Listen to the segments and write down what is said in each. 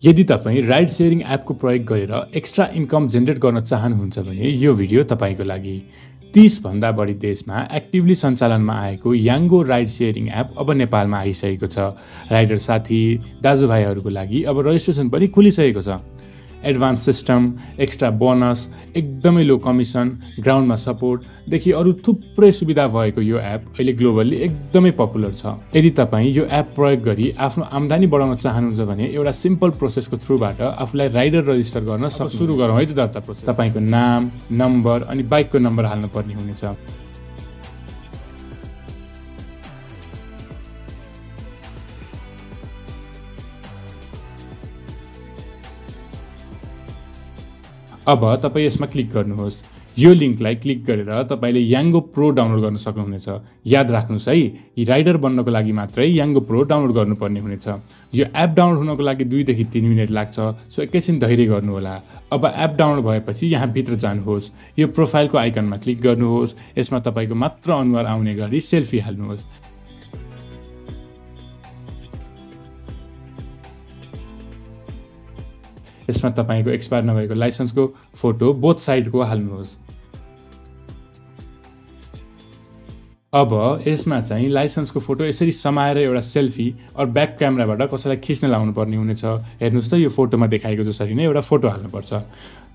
यदि तपाईँ ride sharing एपको प्रयोग गरेर एक्स्ट्रा इन्कम जेनेरेट गर्न चाहनुहुन्छ भने यो भिडियो तपाईँको लागि। 30 भन्दा बढी देशमा एक्टिभली सञ्चालनमा आएको याङ्गो राइड सेयरिङ एप अब नेपालमा आइसकेको छ। राइडर साथी दाजुभाइहरूको लागि अब रजिस्ट्रेसन पनि खुलिसकेको छ। एडभान्स सिस्टम, एक्स्ट्रा बोनस, एकदमै लो कमिसन, ग्राउन्डमा सपोर्टदेखि अरू थुप्रै सुविधा भएको यो एप अहिले ग्लोबल्ली एकदमै पपुलर छ। यदि तपाईँ यो एप प्रयोग गरी आफ्नो आम्दानी बढाउन चाहनुहुन्छ भने एउटा सिम्पल प्रोसेसको थ्रुबाट आफूलाई राइडर रजिस्टर गर्न सुरु गरौँ है त दर्ता प्रोसेस। तपाईँको नाम, नम्बर अनि बाइकको नम्बर हाल्नुपर्ने हुनेछ। अब तपाईँ यसमा क्लिक गर्नुहोस्। यो लिङ्कलाई क्लिक गरेर तपाईँले याङ्गो प्रो डाउनलोड गर्न सक्नुहुनेछ। याद राख्नुहोस् है, यी राइडर बन्नको लागि मात्रै याङ्गो प्रो डाउनलोड गर्नुपर्ने हुनेछ। यो एप डाउनलोड हुनको लागि 2 देखि 3 मिनेट लाग्छ, सो एकैछिन धैर्य गर्नुहोला। अब एप डाउनलोड भएपछि यहाँ भित्र जानुहोस्। यो प्रोफाइलको आइकनमा क्लिक गर्नुहोस्। यसमा तपाईँको मात्र अनुहार आउने गरी सेल्फी हाल्नुहोस्। यसमा तपाईको एक्सपायर नभएको लाइसेन्सको फोटो बोथ साइडको हाल्नुहोस्। अब यसमा चाहिँ लाइसेन्सको फोटो यसरी समाएर एउटा सेल्फी और ब्याक क्यामेराबाट कसैलाई खिच्न लाउनु पर्ने हुनेछ। हेर्नुस् त, यो फोटोमा देखाएको जसरी नै एउटा फोटो हाल्नुपर्छ।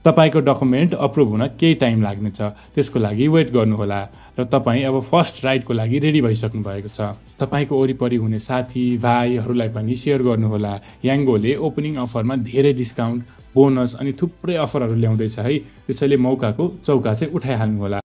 तपाईको डकुमेन्ट अप्रुभ हुन केही टाइम लाग्नेछ, त्यसको लागि वेट गर्नुहोला। र तपाईँ अब फर्स्ट राइडको लागि रेडी भइसक्नु भएको छ। तपाईको वरिपरि हुने साथी भाइहरूलाई पनि सेयर गर्नुहोला। याङ्गोले ओपनिङ अफरमा धेरै डिस्काउन्ट, बोनस अनि थुप्रै अफरहरू ल्याउँदैछ है, त्यसैले मौकाको चौका चाहिँ उठाइहाल्नुहोला।